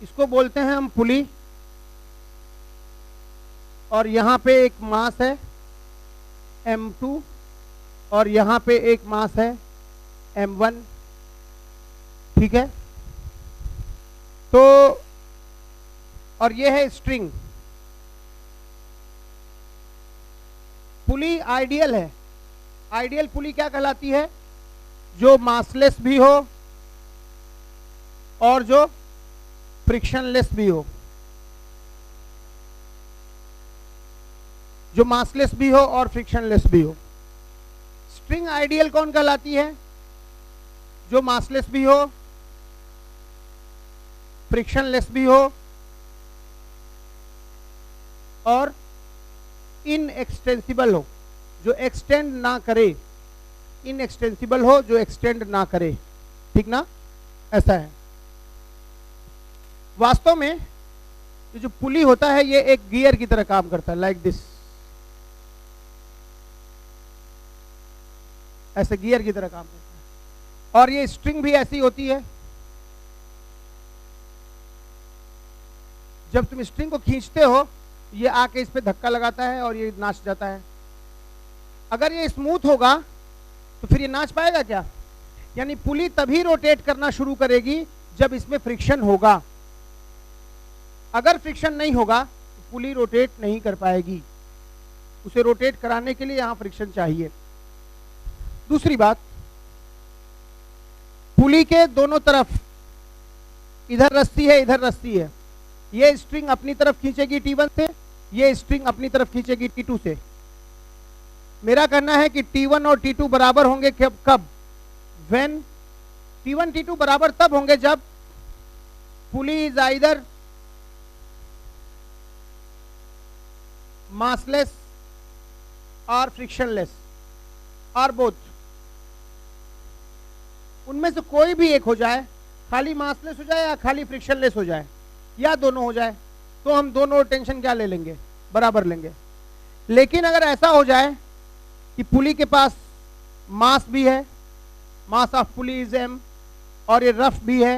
इसको बोलते हैं हम पुली, और यहां पे एक मास है M2 और यहां पे एक मास है M1, ठीक है। तो और ये है स्ट्रिंग। पुली आइडियल है। आइडियल पुली क्या कहलाती है? जो मासलेस भी हो और जो फ्रिक्शनलेस भी हो। जो मासलेस भी हो और फ्रिक्शनलेस भी हो। स्ट्रिंग आइडियल कौन कहलाती है? जो मासलेस भी हो, फ्रिक्शनलेस भी हो और इनएक्सटेंसिबल हो, जो एक्सटेंड ना करे। इनएक्सटेंसिबल हो, जो एक्सटेंड ना करे, ठीक ना? ऐसा है। वास्तव में ये जो पुली होता है ये एक गियर की तरह काम करता है, लाइक दिस, ऐसे गियर की तरह काम करता है। और ये स्ट्रिंग भी ऐसी होती है। जब तुम स्ट्रिंग को खींचते हो ये आके इस पे धक्का लगाता है और ये नाच जाता है। अगर ये स्मूथ होगा तो फिर ये नाच पाएगा क्या? यानी पुली तभी रोटेट करना शुरू करेगी जब इसमें फ्रिक्शन होगा। अगर फ्रिक्शन नहीं होगा तो पुली रोटेट नहीं कर पाएगी। उसे रोटेट कराने के लिए यहां फ्रिक्शन चाहिए। दूसरी बात, पुली के दोनों तरफ, इधर रस्सी है इधर रस्सी है, ये स्ट्रिंग अपनी तरफ खींचेगी T1 से, ये स्ट्रिंग अपनी तरफ खींचेगी T2 से। मेरा कहना है कि T1 और T2 बराबर होंगे कब? व्हेन T1 T2 बराबर तब होंगे जब पुली इज आइदर मासलेस और फ्रिक्शनलेस और बोथ। उनमें से कोई भी एक हो जाए, खाली मासलेस हो जाए या खाली फ्रिक्शनलेस हो जाए या दोनों हो जाए, तो हम दोनों टेंशन क्या ले लेंगे? बराबर लेंगे। लेकिन अगर ऐसा हो जाए कि पुली के पास मास भी है, mass of pulley is m, और ये रफ भी है,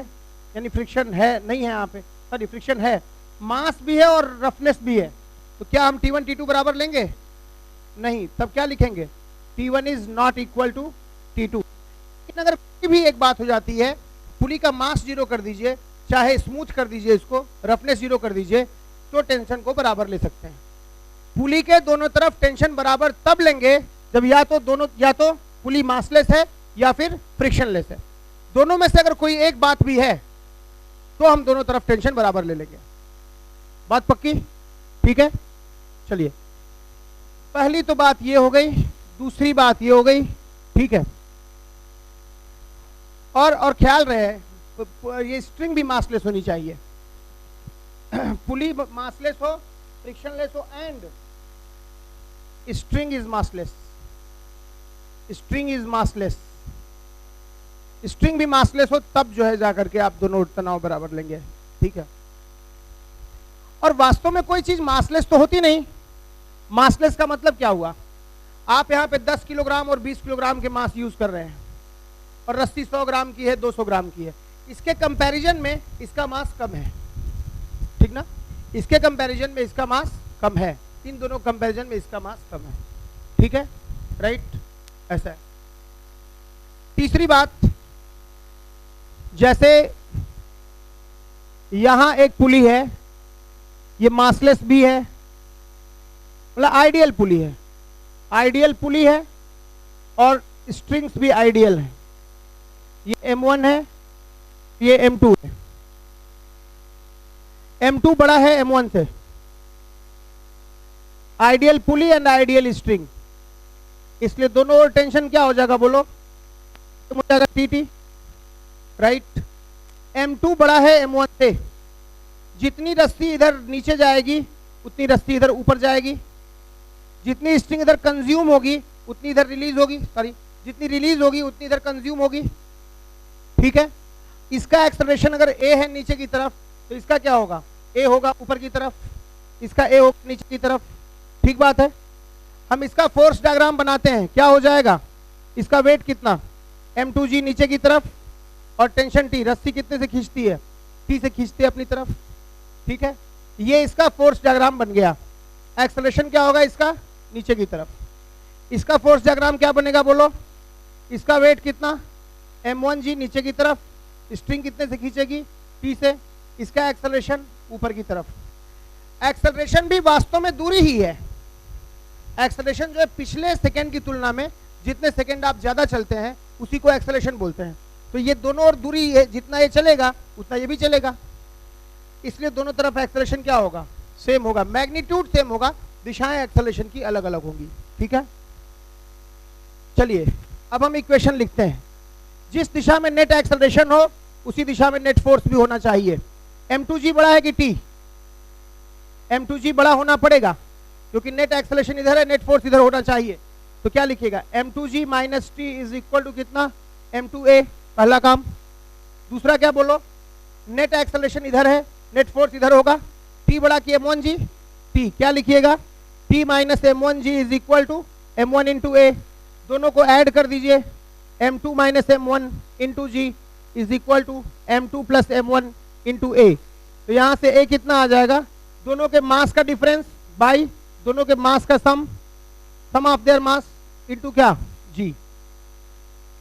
यानी फ्रिक्शन है नहीं है यहाँ पे, सॉरी फ्रिक्शन है, मास भी है और रफनेस भी है, तो क्या हम T1 T2 बराबर लेंगे? नहीं। तब क्या लिखेंगे? T1 is not equal to T2। लेकिन अगर कोई भी एक बात हो जाती है, पुली का मास 0 कर दीजिए, चाहे स्मूथ कर दीजिए, इसको रफनेस 0 कर दीजिए, तो टेंशन को बराबर ले सकते हैं। पुली के दोनों तरफ टेंशन बराबर तब लेंगे जब या तो पुली मासलेस है या फिर फ्रिक्शनलेस है। दोनों में से अगर कोई एक बात भी है तो हम दोनों तरफ टेंशन बराबर ले लेंगे। बात पक्की? ठीक है, चलिए। पहली तो बात ये हो गई, दूसरी बात ये हो गई, ठीक है। और ख्याल रहे ये स्ट्रिंग भी मासलेस होनी चाहिए। पुली मासलेस हो, फ्रिक्शनलेस हो and string is massless. String is massless. String भी मासलेस हो तब जो है जाकर के आप दोनों तनाव बराबर लेंगे, ठीक है। और वास्तव में कोई चीज मासलेस तो होती नहीं। मासलेस का मतलब क्या हुआ? आप यहाँ पे 10 किलोग्राम और 20 किलोग्राम के मास यूज कर रहे हैं और रस्सी 100 ग्राम की है, 200 ग्राम की है। इसके कंपैरिजन में इसका मास कम है, ठीक ना? इसके कंपैरिजन में इसका मास कम है। इन दोनों कंपैरिजन में इसका मास कम है, ठीक है, राइट? ऐसा है। तीसरी बात, जैसे यहां एक पुली है, ये मासलेस भी है, मतलब आइडियल पुली है। आइडियल पुली है और स्ट्रिंग्स भी आइडियल है। ये M1 है, ये M2 है। M2 बड़ा है M1 से। Ideal pulley and ideal string, इसलिए दोनों और टेंशन क्या हो जाएगा बोलो? तो हो जाएगा TT, राइट? M2 बड़ा है M1 से। जितनी रस्सी इधर नीचे जाएगी उतनी रस्सी इधर ऊपर जाएगी। जितनी स्ट्रिंग इधर कंज्यूम होगी उतनी इधर रिलीज होगी, सॉरी जितनी रिलीज होगी उतनी इधर कंज्यूम होगी, ठीक है। इसका एक्सेलरेशन अगर A है नीचे की तरफ तो इसका क्या होगा? A होगा ऊपर की तरफ, इसका A होगा नीचे की तरफ, ठीक बात है। हम इसका फोर्स डायग्राम बनाते हैं, क्या हो जाएगा? इसका वेट कितना? M2G नीचे की तरफ और टेंशन T, रस्सी कितने से खींचती है? टी से खींचते अपनी तरफ, ठीक है। ये इसका फोर्स डायग्राम बन गया। एक्सेलरेशन क्या होगा इसका, नीचे की तरफ। इसका फोर्स डायग्राम क्या बनेगा बोलो, इसका वेट कितना m1g नीचे की तरफ, स्ट्रिंग कितने से खींचेगी, टी से। इसका एक्सेलरेशन ऊपर की तरफ। एक्सेलरेशन भी वास्तव में दूरी ही है। एक्सेलरेशन जो है पिछले सेकंड की तुलना में जितने सेकंड आप ज्यादा चलते हैं उसी को एक्सेलरेशन बोलते हैं। तो ये दोनों और दूरी है, जितना ये चलेगा उतना ये भी चलेगा, इसलिए दोनों तरफ एक्सेलरेशन क्या होगा, सेम होगा। मैग्नीट्यूड सेम होगा, दिशाएं एक्सेलरेशन की अलग अलग होंगी, ठीक है। चलिए अब हम इक्वेशन लिखते हैं। जिस दिशा में नेट एक्सेलरेशन हो उसी दिशा में नेट फोर्स भी होना चाहिए। m2g बड़ा है कि t, m2g बड़ा होना पड़ेगा क्योंकि नेट एक्सेलरेशन इधर है, नेट फोर्स इधर होना चाहिए। तो क्या लिखिएगा, m2g minus T is equal to कितना, m2a, पहला काम। दूसरा क्या बोलो, नेट एक्सेलरेशन इधर है, नेट फोर्स इधर होगा, t बड़ा कि m1g, t क्या लिखिएगा, t minus m1g is equal to m1 into a. दोनों को ऐड कर दीजिए, m2 minus m1 into g is equal to m2 plus m1 into a. तो यहाँ से a कितना आ जाएगा, दोनों के मास का डिफरेंस बाई दोनों के मास का सम ऑफ देयर मास इंटू क्या, g।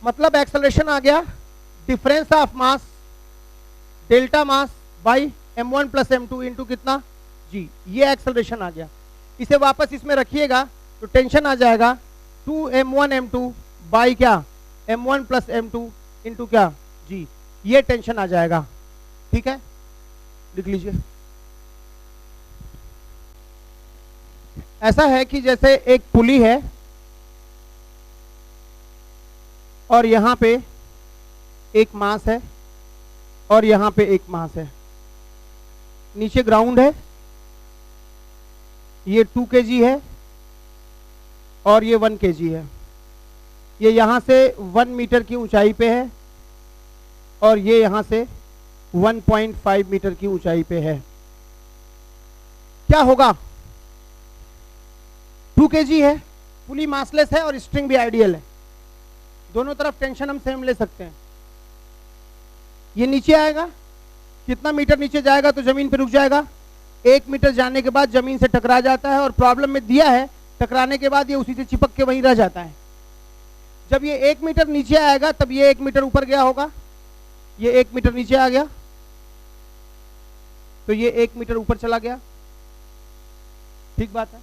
मतलब एक्सेलरेशन आ गया difference of mass delta mass by m1 plus m2 into कितना, g। ये एक्सेलरेशन आ गया। इसे वापस इसमें रखिएगा तो टेंशन आ जाएगा 2m1 m2 बाई क्या, m1 प्लस m2 इंटू क्या, g। ये टेंशन आ जाएगा, ठीक है। लिख लीजिए। ऐसा है कि जैसे एक पुली है और यहां पे एक मास है और यहां पे एक मास है, नीचे ग्राउंड है, ये 2 kg है और ये 1 kg है। ये यहां से 1 मीटर की ऊंचाई पे है और ये यहां से 1.5 मीटर की ऊंचाई पे है। क्या होगा, 2 kg है, पुली मासलेस है और स्ट्रिंग भी आइडियल है, दोनों तरफ टेंशन हम सेम ले सकते हैं। ये नीचे आएगा, कितना मीटर नीचे जाएगा तो जमीन पे रुक जाएगा, 1 मीटर जाने के बाद जमीन से टकरा जाता है और प्रॉब्लम में दिया है टकराने के बाद ये उसी से चिपक के वहीं रह जाता है। जब ये 1 मीटर नीचे आएगा तब ये 1 मीटर ऊपर गया होगा, ये 1 मीटर नीचे आ गया तो ये 1 मीटर ऊपर चला गया, ठीक बात है।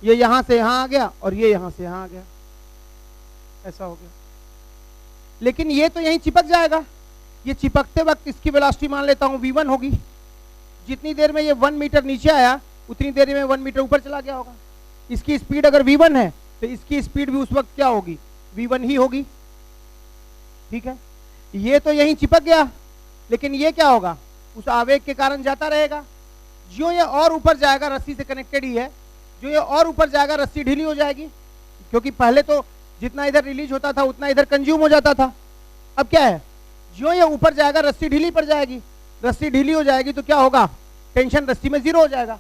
ये यहां से यहां आ गया और ये यहां से यहां आ गया, ऐसा हो गया। लेकिन ये तो यहीं चिपक जाएगा, ये चिपकते वक्त इसकी वेलोसिटी मान लेता हूं v1 होगी। जितनी देर में ये 1 मीटर नीचे आया उतनी देर में 1 मीटर ऊपर चला गया होगा। इसकी स्पीड अगर v1 है तो इसकी स्पीड भी उस वक्त क्या होगी, v1 ही होगी, ठीक है। ये तो यहीं चिपक गया लेकिन ये क्या होगा, उस आवेग के कारण जाता रहेगा। जो ये और ऊपर जाएगा, रस्सी से कनेक्टेड ही है, जो ये और ऊपर जाएगा रस्सी ढीली हो जाएगी, क्योंकि पहले तो जितना इधर रिलीज होता था उतना इधर कंज्यूम हो जाता था। अब क्या है, जो ये ऊपर जाएगा रस्सी ढीली पड़ जाएगी, रस्सी ढीली हो जाएगी तो क्या होगा, टेंशन रस्सी में 0 हो जाएगा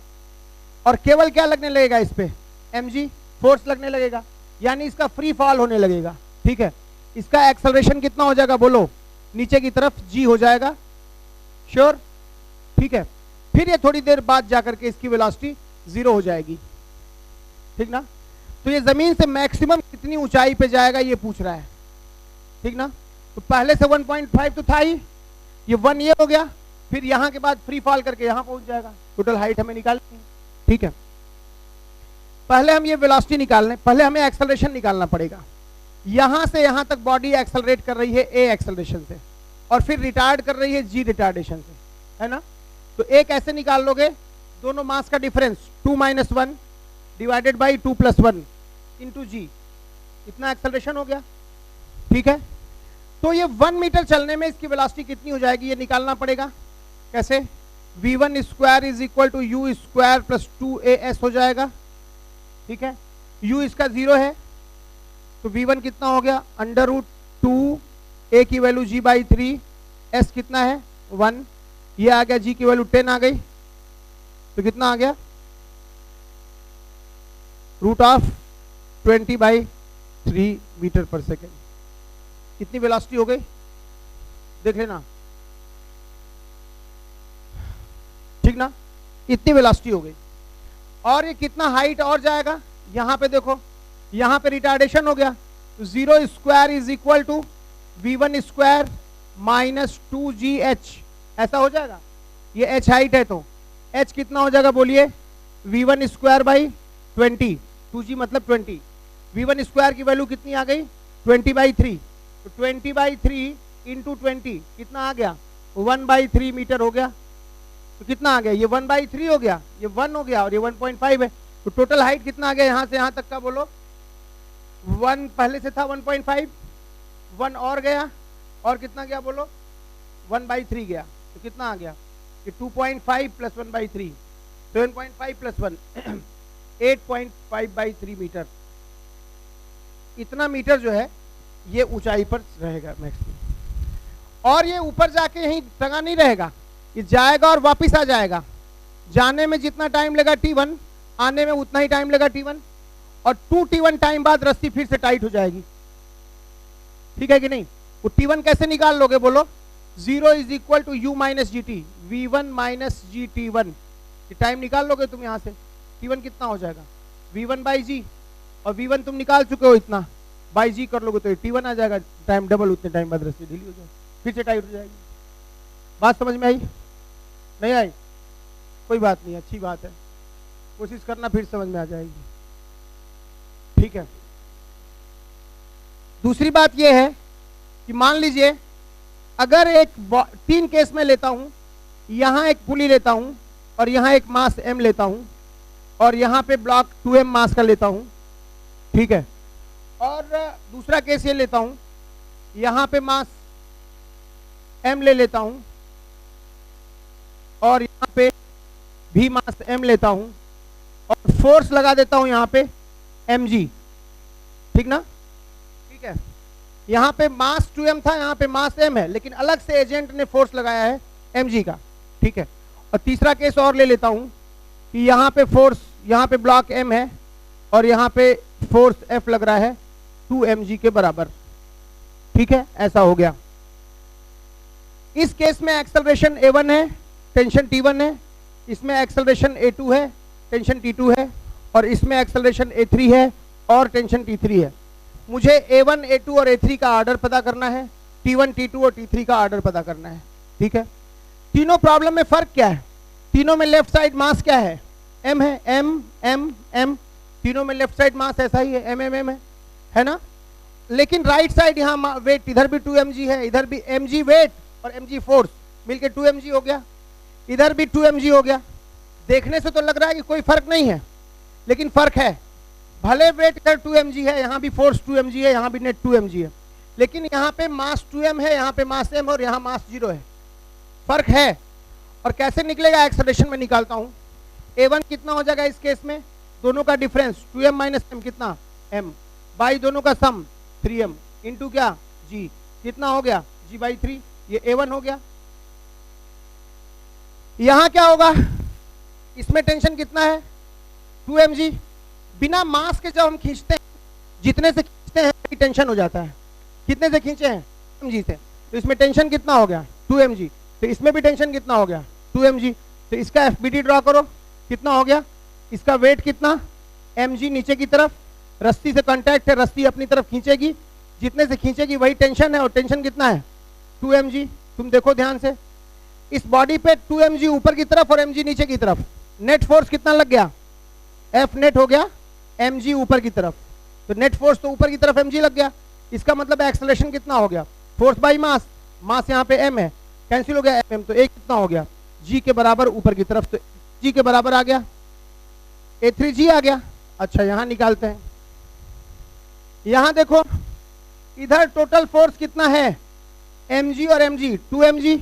और केवल क्या लगने लगेगा, इस पे mg फोर्स लगने लगेगा, यानी इसका फ्री फॉल होने लगेगा, ठीक है। इसका एक्सेलरेशन कितना हो जाएगा बोलो, नीचे की तरफ g हो जाएगा, श्योर, ठीक है। फिर ये थोड़ी देर बाद जाकर के इसकी वेलोसिटी 0 हो जाएगी, ठीक ना। तो ये जमीन से मैक्सिमम कितनी ऊंचाई पे जाएगा ये पूछ रहा है, ठीक ना। तो पहले से 1.5 तो था ही, ये 1 ये हो गया, फिर यहां के बाद फ्री फॉल करके यहां पहुंच जाएगा। टोटल हाइट हमें निकालनी है, ठीक है। पहले हम ये वेलोसिटी निकालने, पहले हमें एक्सेलरेशन निकालना पड़ेगा। यहां से यहां तक बॉडी एक्सेलरेट कर रही है a एक्सेलरेशन से और फिर रिटार्ड कर रही है g रिटार्डेशन से, है ना। तो a कैसे निकाल लोगे, दोनों मास का difference 2 - 1 divided by 2 + 1 into g, इतना एक्सेलरेशन हो गया, ठीक है। तो ये 1 मीटर चलने में इसकी वेलोसिटी कितनी हो जाएगी ये निकालना पड़ेगा। कैसे, v1 square is equal to u square plus 2as हो जाएगा, ठीक है। u इसका 0 है तो v1 कितना हो गया, √2, a की वैल्यू g/3, s कितना है 1, ये आ गया, g की वैल्यू 10 आ गई, तो कितना आ गया, √20/3 मीटर पर सेकेंड। कितनी वेलोसिटी हो गई देख लेना, ठीक ना, इतनी वेलोसिटी हो गई। और ये कितना हाइट और जाएगा, यहां पे देखो, यहां पे रिटार्डेशन हो गया, तो 0 square is equal to v1 square minus 2gh, ऐसा हो जाएगा। ये h हाइट है तो h कितना हो जाएगा बोलिए, v1 स्क्वायर बाई 20, 2g मतलब 20, v1 स्क्वायर की वैल्यू कितनी आ गई 20/3, तो 20/3 इंटू 20 कितना आ गया 1/3 मीटर हो गया। तो कितना आ गया, ये 1/3 हो गया, ये 1 हो गया और ये 1.5 है, तो टोटल हाइट कितना आ गया यहां से यहां तक का बोलो, 1 पहले से था 1.5, 1 और गया और कितना गया बोलो 1/3 गया, तो कितना आ गया कि 2.5 प्लस 1/3, 7.5 प्लस 1 8.5/3 मीटर। इतना मीटर जो है ये ऊंचाई पर रहेगा मैक्सिमम। और ये ऊपर जाके यहीं टंगा नहीं रहेगा, ये जाएगा और वापस आ जाएगा। जाने में जितना टाइम लगा T1, आने में उतना ही टाइम लगा T1, और 2T1 टाइम बाद रस्सी फिर से टाइट हो जाएगी। ठीक है कि नहीं, वो T1 कैसे निकाल लोगे बोलो, 0 is equal to u minus g t, v1 minus g T1, ये टाइम निकाल लोगे तुम यहां से, T1 कितना हो जाएगा v1 बाई जी, और v1 तुम निकाल चुके हो इतना, बाई जी कर लोगे तो T1 आ जाएगा, टाइम डबल, उतने टाइम बाद रस्सी ढीली हो जाएगी, फिर से टाइट हो जाएगी। बात समझ में आई, नहीं आई, कोई बात नहीं, अच्छी बात है, कोशिश करना फिर समझ में आ जाएगी। ठीक है, दूसरी बात यह है कि मान लीजिए अगर एक 3 केस में लेता हूं, यहां एक पुली लेता हूं और यहां एक मास m लेता हूं और यहां पे ब्लॉक 2m मास का लेता हूं, ठीक है, और दूसरा केस ये लेता हूं, यहां पे मास m ले लेता हूं और यहां पे भी मास m लेता हूं और फोर्स लगा देता हूं यहां पे mg, ठीक ना, ठीक है। यहां पे मास 2m था, यहां पे मास m है, लेकिन अलग से एजेंट ने फोर्स लगाया है mg का, ठीक है। और तीसरा केस और ले लेता हूं कि यहां पे फोर्स, यहां पे ब्लॉक m है और यहां पे फोर्स F लग रहा है 2mg के बराबर, ठीक है, ऐसा हो गया। इस केस में एक्सेलरेशन a1 है, टेंशन T1 है, इसमें एक्सेलरेशन a2 है, टेंशन T2 है, और इसमें एक्सेलरेशन a3 है और टेंशन T3 है। मुझे a1, a2 और a3 का ऑर्डर पता करना है, T1, T2 और T3 का ऑर्डर पता करना है, ठीक है। तीनों प्रॉब्लम में फर्क क्या है, तीनों में लेफ्ट साइड मास क्या है, m है, m m m, तीनों में लेफ्ट साइड मास ऐसा ही है, m m m है ना। लेकिन राइट साइड यहाँ वेट, इधर भी 2mg है, इधर भी mg वेट और mg फोर्स मिलके 2mg हो गया, इधर भी 2mg हो गया। देखने से तो लग रहा है कि कोई फर्क नहीं है, लेकिन फर्क है। भले वेट कर 2mg है, यहाँ भी फोर्स 2mg है, यहाँ भी नेट 2mg है, लेकिन यहाँ पे मास 2m है, यहाँ पे मास m और यहाँ मास 0 है, फर्क है। और कैसे निकलेगा, एक्सेलरेशन में निकालता हूँ। a1 कितना हो जाएगा इस केस में, दोनों का डिफरेंस 2m माइनस m कितना m, बाई दोनों का सम 3m इंटू क्या g, कितना हो गया g/3, ये a1 हो गया। यहां क्या होगा, इसमें टेंशन कितना है 2mg, बिना मास के जब हम खींचते हैं, जितने से खींचते हैं टेंशन हो जाता है, कितने से खींचे हैं mg से, तो इसमें टेंशन कितना हो गया 2mg, तो इसमें भी टेंशन कितना हो गया 2mg, तो इसका FBD ड्रॉ करो, कितना हो गया, इसका वेट कितना mg, नीचे की तरफ रस्सी से कांटेक्ट है, रस्सी अपनी तरफ खींचेगी, जितने से खींचेगी वही टेंशन है, और टेंशन कितना है 2mg। तुम देखो ध्यान से, इस बॉडी पे 2mg ऊपर की तरफ और mg नीचे की तरफ, नेट फोर्स कितना लग गया, F नेट हो गया mg ऊपर की तरफ, तो नेट फोर्स तो ऊपर की तरफ mg लग गया, इसका मतलब एक्सेलरेशन कितना हो गया, फोर्स बाई मास, मास यहाँ पे m है, कैंसिल हो गया mm, तो एक कितना हो गया g के बराबर ऊपर की तरफ, तो g के बराबर आ गया, a3g आ गया। अच्छा यहां निकालते हैं, यहां देखो इधर टोटल फोर्स कितना है mg और mg 2mg,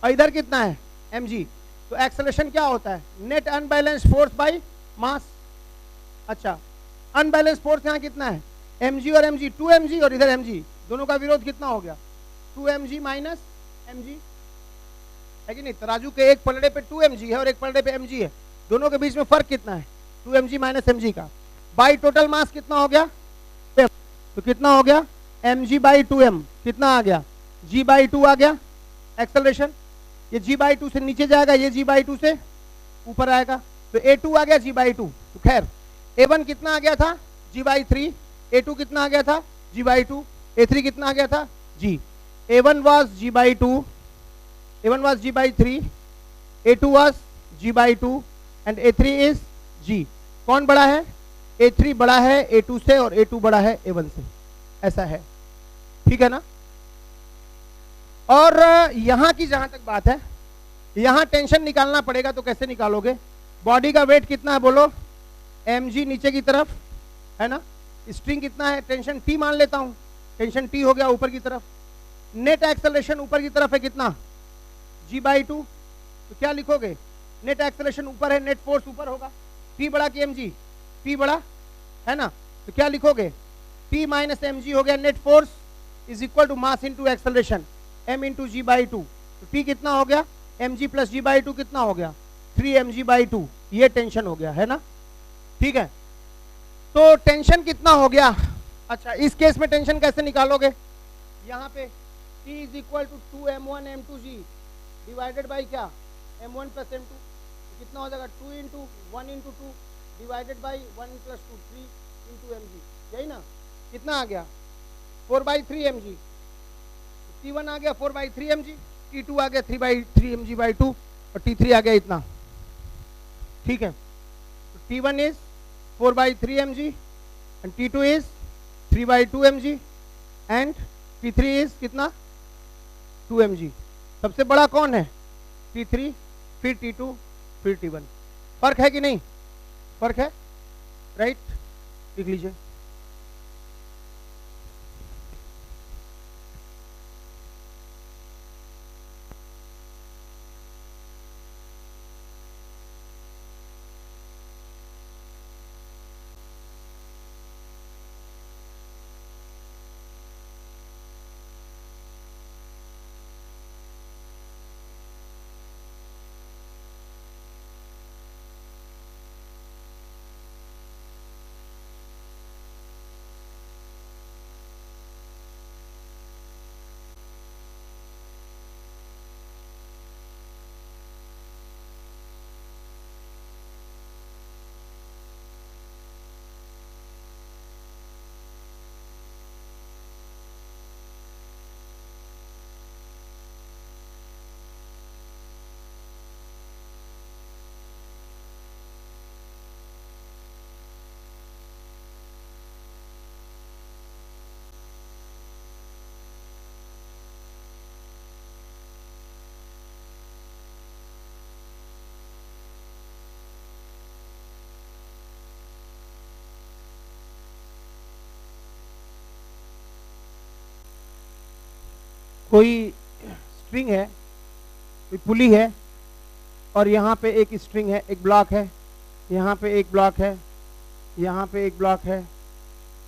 और इधर कितना है mg, तो एक्सेलरेशन क्या होता है, net unbalance force by mass. अच्छा अनबैलेंस फोर्स यहाँ कितना है mg और mg, 2mg और इधर mg, दोनों का विरोध कितना हो गया 2mg माइनस mg, है कि नहीं। तराजू के एक पलड़े पे 2mg है और एक पलड़े पे mg है, दोनों के बीच में फर्क कितना है 2mg माइनस mg का, बाई टोटल मास कितना हो गया, तो कितना हो गया mg बाई 2m, कितना आ गया g/2 आ गया एक्सेलरेशन, ये g/2 से नीचे जाएगा, ये g/2 से ऊपर आएगा, तो A2 आ गया G/2। तो खैर A1 कितना आ गया था G/3, A2 कितना आ गया था G/2, A3 कितना आ गया था G। A1 was G/2, A1 was G/3, A2 was G/2 and A3 is G। कौन बड़ा है? A3 बड़ा है A2 से और A2 बड़ा है A1 से, ऐसा है, ठीक है ना। और यहां की जहां तक बात है, यहां टेंशन निकालना पड़ेगा, तो कैसे निकालोगे? बॉडी का वेट कितना है बोलो? mg नीचे की तरफ है ना, स्ट्रिंग कितना है, टेंशन T मान लेता हूं, टेंशन T हो गया ऊपर की तरफ, नेट एक्सेलरेशन ऊपर की तरफ है कितना G/2। तो क्या लिखोगे? नेट एक्सेलरेशन ऊपर है, नेट फोर्स ऊपर होगा, T बड़ा कि mg? T बड़ा है ना, तो क्या लिखोगे? T माइनस mg हो गया, net force is equal to mass into acceleration m into G/2। तो T कितना हो गया? mg प्लस G/2 कितना हो गया? 3mg/2। ये टेंशन हो गया है ना, ठीक है। तो टेंशन कितना हो गया? अच्छा, इस केस में टेंशन कैसे निकालोगे? यहाँ पे T is equal to 2m1 m2g divided by क्या m1 प्लस m2, तो कितना हो जाएगा 2 into 1 into 2 divided by 1 plus 2 3 into mg, यही ना। कितना आ गया? 4/3 mg। T1 आ गया 4/3 mg, T2 आ गया 3/3 mg/2 और T3 आ गया इतना, ठीक है। तो T1 is 4/3 mg and T2 is 3/2 mg and T3 is कितना 2 mg। सबसे बड़ा कौन है? T3, फिर T2, फिर T1। फर्क है कि नहीं? फर्क है, राइट, लिख लीजिए। कोई स्ट्रिंग है, कोई पुली है, और यहाँ पे एक स्ट्रिंग है, एक ब्लॉक है, यहाँ पे एक ब्लॉक है, यहाँ पे एक ब्लॉक है,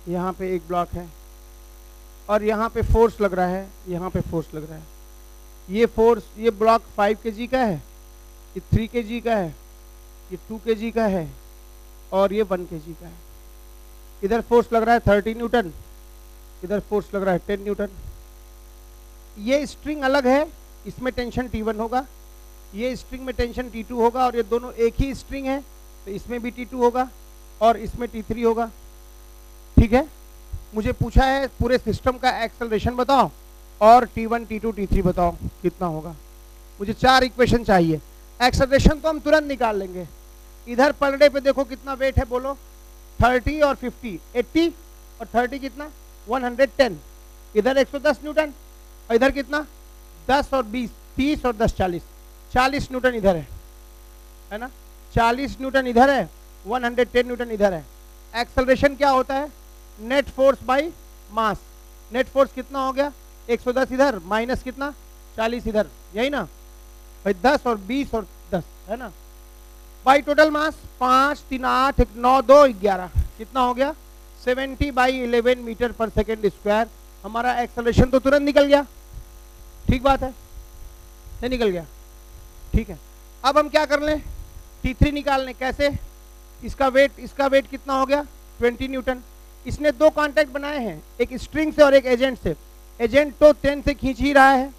यहाँ पे एक ब्लॉक है, और यहाँ पे फोर्स लग रहा है, यहाँ पे फोर्स लग रहा है। ये फोर्स, ये ब्लॉक 5 kg का है, ये 3 kg का है, ये 2 kg का है, और ये 1 kg का है। इधर फोर्स लग रहा है 30 न्यूटन, इधर फोर्स लग रहा है 10 न्यूटन। ये स्ट्रिंग अलग है, इसमें टेंशन T1 होगा, ये स्ट्रिंग में टेंशन T2 होगा, और ये दोनों एक ही स्ट्रिंग है, तो इसमें भी T2 होगा और इसमें T3 होगा, ठीक है। मुझे पूछा है पूरे सिस्टम का एक्सेलरेशन बताओ और T1, T2, T3 बताओ कितना होगा। मुझे 4 इक्वेशन चाहिए। एक्सेलरेशन तो हम तुरंत निकाल लेंगे। इधर पर डे पे देखो कितना वेट है, बोलो 30 और 50, 80 और 30 कितना 110। इधर 110 न्यूटन और इधर कितना 10 और 20, 30 और 10 40, 40 न्यूटन इधर है ना, 40 न्यूटन इधर है, 110 न्यूटन इधर है। एक्सेलरेशन क्या होता है? Net force by mass. Net force कितना हो गया 110 इधर माइनस कितना 40 इधर, यही ना भाई, 10 और 20 और 10 है ना, बाई टोटल मास 5 3 8 1 9 2 11 कितना हो गया 70/11 मीटर पर सेकेंड स्क्वायर। हमारा एक्सेलरेशन तो तुरंत निकल गया, ठीक बात है, नहीं निकल गया, ठीक है। अब हम क्या कर लें, T3 निकाल लें। कैसे? इसका वेट कितना हो गया 20 न्यूटन। इसने 2 कांटेक्ट बनाए हैं, एक स्ट्रिंग से और एक एजेंट से। एजेंट तो 10 से खींच ही रहा है,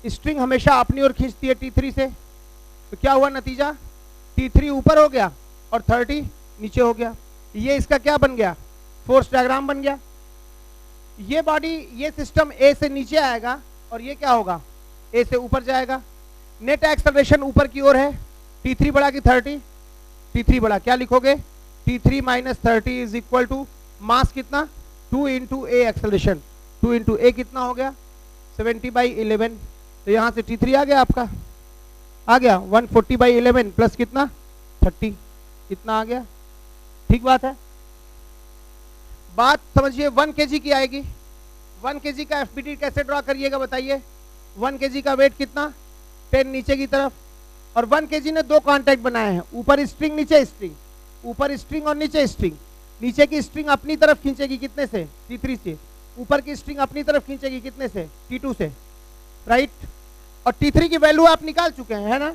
स्ट्रिंग हमेशा अपनी ओर खींचती है T3 से। तो क्या हुआ नतीजा, T3 ऊपर हो गया और 30 नीचे हो गया। ये इसका क्या बन गया, फोर्स डायग्राम बन गया। ये बॉडी, ये सिस्टम A से नीचे आएगा और ये क्या होगा, A से ऊपर जाएगा। नेट एक्सेलरेशन ऊपर की ओर है, T3 बढ़ा कि 30, T3 बढ़ा, क्या लिखोगे, T3 minus 30 is equal to mass कितना, 2 into a acceleration, 2 into a कितना हो गया 70/11। तो यहाँ से T3 आ गया आपका, आ गया 140/11 प्लस कितना 30, कितना आ गया। ठीक बात है, बात समझिए। 1 kg की आएगी, 1 kg का एफबीडी कैसे ड्रॉ करिएगा बताइए। 1 kg का वेट कितना 10 नीचे की तरफ, और 1 kg ने दो कांटेक्ट बनाए हैं, ऊपर स्ट्रिंग नीचे स्ट्रिंग, ऊपर स्ट्रिंग और नीचे स्ट्रिंग। नीचे की स्ट्रिंग अपनी तरफ खींचेगी कितने से, T3 से, ऊपर की स्ट्रिंग अपनी तरफ खींचेगी कितने से, T2 से, राइट। और T3 की वैल्यू आप निकाल चुके हैं, है ना।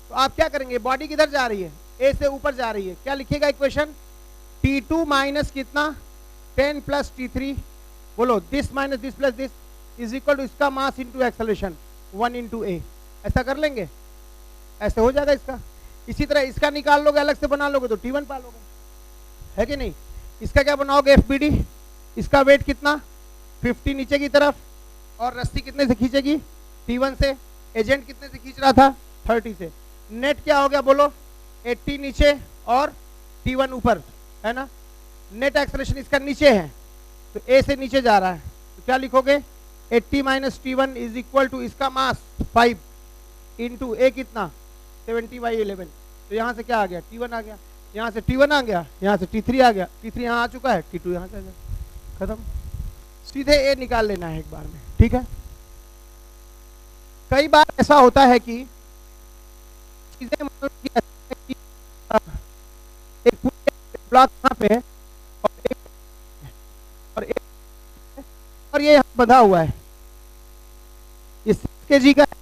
तो आप क्या करेंगे, बॉडी किधर जा रही है, A से ऊपर जा रही है, क्या लिखिएगा इक्वेशन, T2 माइनस कितना 10 प्लस T3, बोलो this minus this plus this is equal to इसका mass into acceleration 1 into a. ऐसा कर लेंगे, ऐसे हो जाएगा इसका। इसी तरह इसका निकाल लोगे, अलग से बना लोगे तो T1 पालोगे, है कि नहीं। इसका क्या बनाओगे एफबीडी, इसका वेट कितना 50 नीचे की तरफ, और रस्सी कितने से खींचेगी T1 से, एजेंट कितने से खींच रहा था 30 से। नेट क्या हो गया बोलो 80 नीचे और T1 ऊपर, है ना। नेट एक्सेलरेशन इसका नीचे है तो ए से नीचे जा रहा है, तो क्या लिखोगे 80 minus T1 is equal to इसका मास 5 इंटू ए कितना 70/11। तो यहाँ से क्या आ गया T1 आ गया, यहाँ से T1 आ गया, यहाँ से T3 आ गया, T3 यहाँ आ चुका है, T2 यहाँ से आ गया, खत्म। सीधे ए निकाल लेना है एक बार में, ठीक है। कई बार ऐसा होता है कि चीजें मतलब कि एक ब्लॉक यहाँ पे है और ये यहाँ बंधा हुआ है, ये 6 kg का है,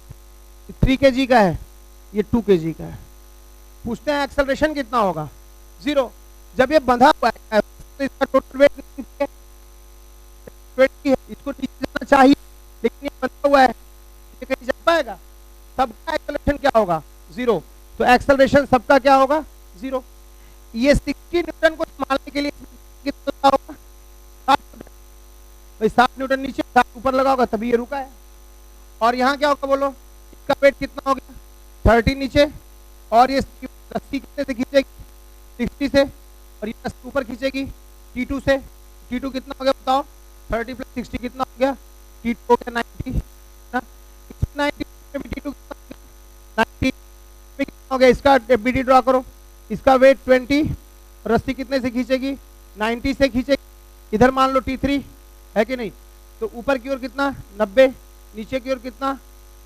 3 kg का है, ये 2 kg का है। पूछते हैं एक्सेलरेशन कितना होगा, 0। जब ये बंधा हुआ है तो इसका टोटल वेट 20 है, इसको नीचे जाना चाहिए लेकिन ये बंधा हुआ है, ये कहीं जा पाएगा, सबका एक्सेलरेशन क्या होगा 0। तो एक्सेलरेशन सबका क्या होगा 0। ये 60 न्यूटन को संभालने के लिए कितना होगा 60 न्यूटन नीचे 60 ऊपर लगा होगा तभी ये रुका है। और यहाँ क्या होगा बोलो, इसका वेट कितना हो गया 30 नीचे, और ये रस्सी कितने से खींचेगी 60 से, और ये रस्सी ऊपर खींचेगी T2 से। T2 कितना हो गया बताओ, 30 प्लस 60 कितना हो गया, T2 हो गया 90 ना। 90 में भी T2 कितना हो गया 90 में कितना हो गया, इसका एफबीडी ड्रॉ करो। इसका वेट 20, रस्सी कितने से खींचेगी 90 से खींचेगी, इधर मान लो T3 है कि नहीं। तो ऊपर की ओर कितना 90, नीचे की ओर कितना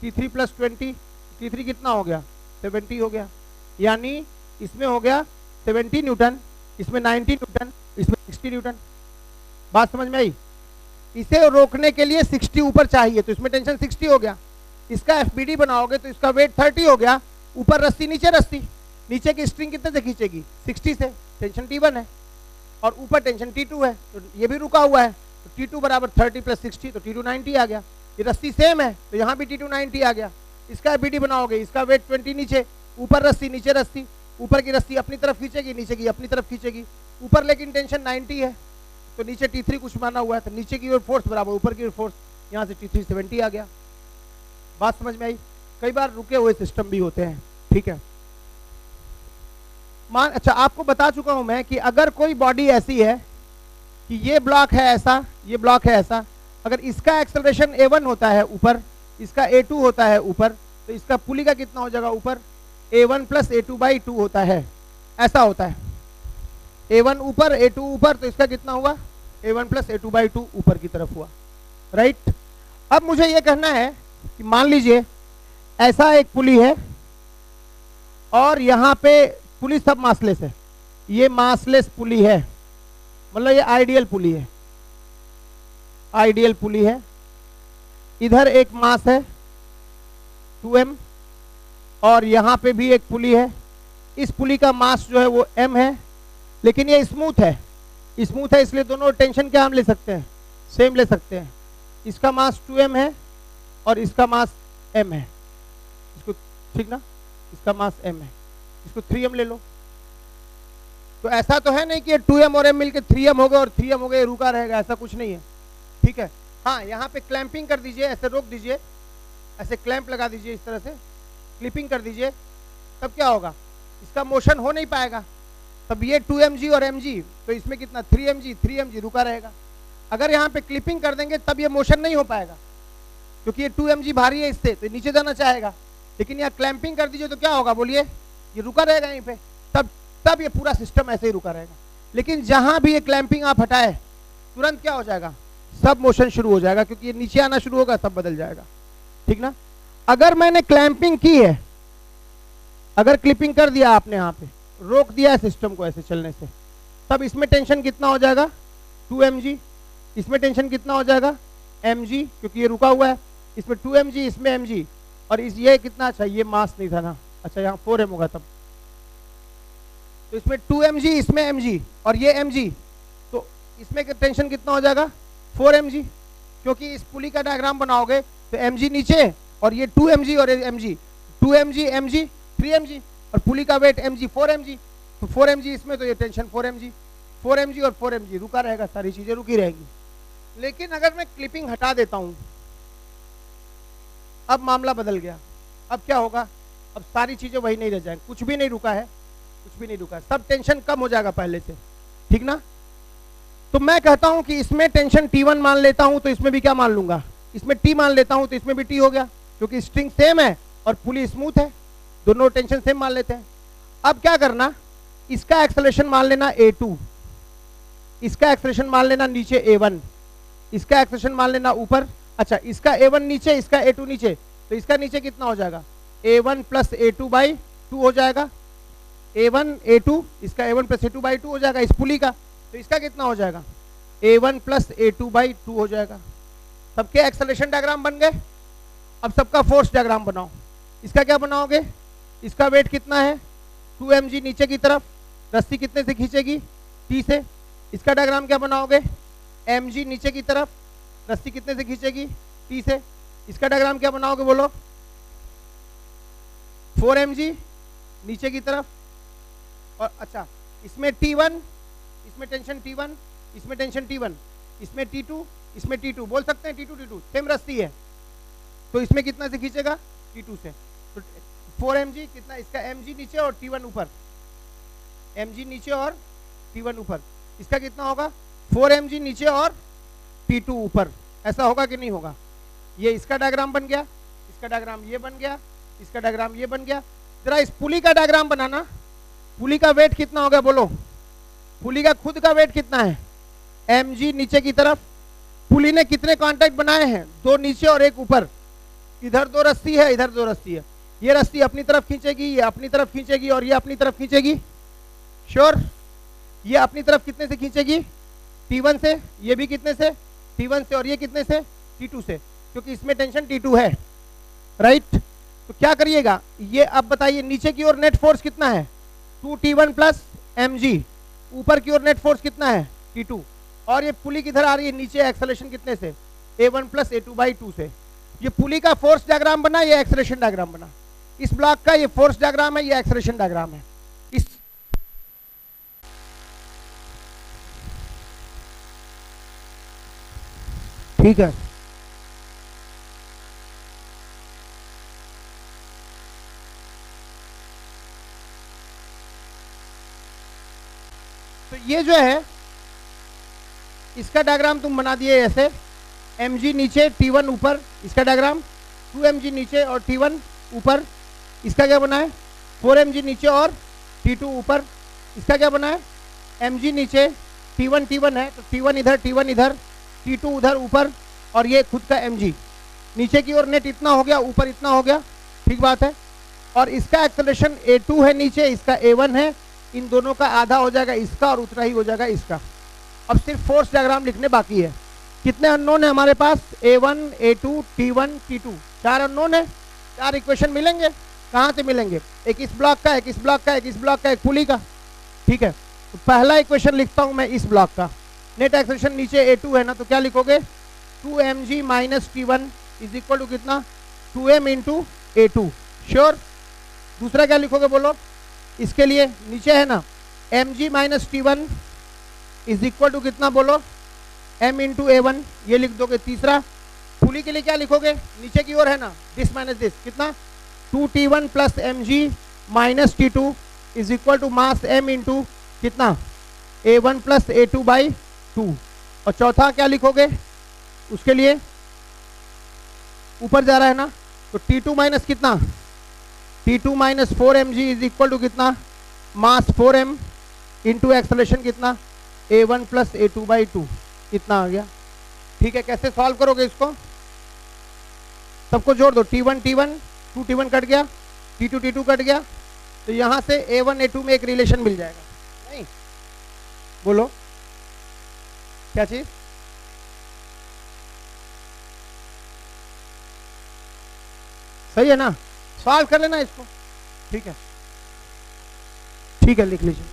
T3 प्लस 20, T3 कितना हो गया 70 हो गया। यानी इसमें हो गया 70 न्यूटन, इसमें 90 न्यूटन, इसमें 60 न्यूटन। बात समझ में आई। इसे रोकने के लिए 60 ऊपर चाहिए तो इसमें टेंशन 60 हो गया। इसका एफबीडी बनाओगे तो इसका वेट 30 हो गया, ऊपर रस्सी नीचे रस्सी, नीचे की स्ट्रिंग कितने से खींचेगी 60 से, टेंशन T1 है, और ऊपर टेंशन T2 है, तो ये भी रुका हुआ है। तो T2 बराबर 30 प्लस 60, तो T2 90 आ गया। ये रस्सी सेम है तो यहाँ भी T2 90 आ गया। इसका एफबीडी बनाओगे, इसका वेट 20 नीचे, ऊपर रस्सी नीचे रस्सी, ऊपर की रस्सी अपनी तरफ खींचेगी, नीचे की अपनी तरफ खींचेगी, ऊपर लेकिन टेंशन 90 है तो नीचे T3 कुछ माना हुआ है, तो नीचे की ओर फोर्स बराबर ऊपर की ओर फोर्स, यहाँ से T3 70 आ गया। बात समझ में आई। कई बार रुके हुए सिस्टम भी होते हैं, ठीक है। अच्छा आपको बता चुका हूं मैं कि अगर कोई बॉडी ऐसी है कि ये ब्लॉक है ऐसा, ये ब्लॉक है ऐसा, अगर इसका एक्सेलरेशन A1 होता है ऊपर, इसका A2 होता है ऊपर, तो इसका पुली का कितना हो जाएगा ऊपर A1 प्लस A2/2 होता है, ऐसा होता है। A1 ऊपर A2 ऊपर, तो इसका कितना हुआ A1 प्लस A2/2 ऊपर की तरफ हुआ, राइट। अब मुझे ये कहना है कि मान लीजिए ऐसा एक पुली है और यहाँ पे पुली सब मासलेस है, ये मासलेस पुली है, मतलब ये आइडियल पुली है, आइडियल पुली है। इधर एक मास है 2m और यहाँ पे भी एक पुली है, इस पुली का मास जो है वो m है, लेकिन ये स्मूथ है, स्मूथ है इसलिए दोनों टेंशन क्या हम ले सकते हैं सेम ले सकते हैं। इसका मास 2m है और इसका मास m है, इसको ठीक ना, इसका मास m है। इसको 3m ले लो। तो ऐसा तो है नहीं कि 2m और m मिलकर 3m हो गए और 3m हो गए रुका रहेगा, ऐसा कुछ नहीं है, ठीक है। हाँ, यहाँ पे क्लैंपिंग कर दीजिए, ऐसे रोक दीजिए, ऐसे क्लैंप लगा दीजिए, इस तरह से क्लिपिंग कर दीजिए, तब क्या होगा, इसका मोशन हो नहीं पाएगा। तब ये 2mg और mg, तो इसमें कितना 3mg रुका रहेगा। अगर यहाँ पे क्लिपिंग कर देंगे तब ये मोशन नहीं हो पाएगा, क्योंकि ये 2mg भारी है इससे, तो नीचे जाना चाहेगा। लेकिन यहाँ क्लैंपिंग कर दीजिए तो क्या होगा बोलिए, ये रुका रहेगा यहीं पे, तब ये पूरा सिस्टम ऐसे ही रुका रहेगा। लेकिन जहां भी ये क्लैंपिंग आप हटाए, तुरंत क्या हो जाएगा, सब मोशन शुरू हो जाएगा, क्योंकि ये नीचे आना शुरू होगा, सब बदल जाएगा, ठीक ना। अगर मैंने क्लैंपिंग की है, अगर क्लिपिंग कर दिया आपने, यहाँ पे रोक दिया है सिस्टम को ऐसे चलने से, तब इसमें टेंशन कितना हो जाएगा 2mg, इसमें टेंशन कितना हो जाएगा mg, क्योंकि ये रुका हुआ है, इसमें 2mg, इसमें mg, और ये कितना, अच्छा ये मास नहीं था ना, अच्छा यहाँ 4m होगा तब, तो इसमें 2mg, इसमें mg और ये mg, तो इसमें टेंशन कितना हो जाएगा 4mg, क्योंकि इस पुली का डायग्राम बनाओगे तो mg नीचे और ये 2mg और mg, 2mg mg 3mg और पुली का वेट mg 4mg, तो 4mg इसमें, तो ये टेंशन 4mg और 4mg रुका रहेगा, सारी चीजें रुकी रहेंगी। लेकिन अगर मैं क्लिपिंग हटा देता हूं, अब मामला बदल गया। अब क्या होगा, अब सारी चीजें वही नहीं रह जाएंगी, कुछ भी नहीं रुका है, कुछ भी नहीं रुका, सब टेंशन कम हो जाएगा पहले से, ठीक ना। तो मैं कहता हूं कि इसमें टेंशन T1 मान लेता हूं, तो इसमें भी क्या मान लूंगा, इसमें T मान लेता हूं, तो इसमें भी T हो गया, क्योंकि स्ट्रिंग सेम है और पुली स्मूथ है, दोनों टेंशन सेम मान लेते हैं। अब क्या करना, इसका एक्सेलरेशन मान लेना A2, इसका एक्सेलरेशन मान लेना नीचे A1, इसका एक्सेलरेशन मान लेना ऊपर, अच्छा इसका A1 नीचे, इसका A2 नीचे, तो इसका नीचे कितना हो जाएगा A1 प्लस A2/2 हो जाएगा, A1 A2, इसका A1 प्लस A2/2 हो जाएगा इस पुली का, तो इसका कितना हो जाएगा A1 प्लस A2/2 हो जाएगा। सबके एक्सेलरेशन डायग्राम बन गए। अब सबका फोर्स डायग्राम बनाओ। इसका क्या बनाओगे, इसका वेट कितना है 2mg नीचे की तरफ, रस्सी कितने से खींचेगी T से। इसका डायग्राम क्या बनाओगे, mg नीचे की तरफ, रस्सी कितने से खींचेगी T से। इसका डायग्राम क्या बनाओगे बोलो, 4mg नीचे की तरफ, और अच्छा इसमें T1, इसमें टेंशन T1, इसमें टेंशन T1, इसमें T2, इसमें T2, बोल सकते हैं T2 सेम रस्सी है, तो इसमें कितना से खींचेगा T2 से। तो 4mg कितना, इसका mg नीचे और T1 ऊपर, mg नीचे और T1 ऊपर, इसका कितना होगा 4mg नीचे और T2 ऊपर। ऐसा होगा कि नहीं होगा, ये इसका डायग्राम बन गया, इसका डायग्राम ये बन गया, इसका डायग्राम ये बन गया। जरा इस पुली का डायग्राम बनाना, पुली का वेट कितना होगा बोलो, पुली का खुद का वेट कितना है mg नीचे की तरफ। पुली ने कितने कांटेक्ट बनाए हैं, 2 नीचे और 1 ऊपर, इधर 2 रस्सी है, इधर 2 रस्सी है, ये रस्सी अपनी तरफ खींचेगी, ये अपनी तरफ खींचेगी और ये अपनी तरफ खींचेगी, श्योर। ये अपनी तरफ कितने से खींचेगी T1 से, ये भी कितने से T1 से, और ये कितने से T2 से, क्योंकि इसमें टेंशन T2 है, राइट। तो क्या करिएगा, ये अब बताइए नीचे की ओर नेट फोर्स कितना है 2T1 प्लस mg, ऊपर की ओर नेट फोर्स कितना है T2, और ये पुली किधर आ रही है नीचे, एक्सेलरेशन कितने से A1 प्लस A2/2 से। ये पुली का फोर्स डायग्राम बना, ये एक्सेलरेशन डायग्राम बना, इस ब्लॉक का ये फोर्स डायग्राम है, ये एक्सेलरेशन डायग्राम है। इस ठीक है, तो ये जो है इसका डायग्राम तुम बना दिए ऐसे, mg नीचे T1 ऊपर, इसका डायग्राम 2mg नीचे और T1 ऊपर। इसका क्या बना है 4mg नीचे और T2 ऊपर। इसका क्या बना है mg नीचे T1 है, तो T1 इधर T2 उधर ऊपर, और ये खुद का mg। नीचे की ओर नेट इतना हो गया, ऊपर इतना हो गया, ठीक बात है। और इसका एक्सेलरेशन A2 है नीचे, इसका A1 है, इन दोनों का आधा हो जाएगा इसका और उतना ही हो जाएगा इसका। अब सिर्फ फोर्स डायग्राम लिखने बाकी है। कितने अननोन है हमारे पास, A1 A2 T1 T2, 4 unknown है। 4 इक्वेशन मिलेंगे, कहाँ से मिलेंगे, एक इस ब्लॉक का, एक इस ब्लॉक का, एक इस ब्लॉक का, एक पुली का, ठीक है। तो पहला इक्वेशन लिखता हूं मैं इस ब्लॉक का, नेट एक्सेलरेशन नीचे A2 है ना, तो क्या लिखोगे 2mg minus T1 is equal to कितना 2m इंटू A2, श्योर। दूसरा क्या लिखोगे बोलो, इसके लिए नीचे है ना mg minus T1 is equal to कितना बोलो, m इंटू A1, ये लिख दोगे। तीसरा फुली के लिए क्या लिखोगे, नीचे की ओर है ना दिस माइनस दिस, कितना 2T1 plus mg minus T2 is equal to mass m into कितना A1 प्लस A2 बाई 2। और चौथा क्या लिखोगे, उसके लिए ऊपर जा रहा है ना, तो T2 माइनस कितना, T2 minus 4mg is equal to कितना मास 4m इंटू एक्सेलरेशन कितना A1 प्लस A2 बाई 2, कितना आ गया। ठीक है, कैसे सॉल्व करोगे इसको, सबको जोड़ दो, T1 T1 2 T1 कट गया, T2 T2 कट गया, तो यहां से A1 A2 में एक रिलेशन मिल जाएगा। नहीं बोलो क्या चीज, सही है ना, सॉल्व कर लेना इसको। ठीक है, ठीक है, लिख लीजिए।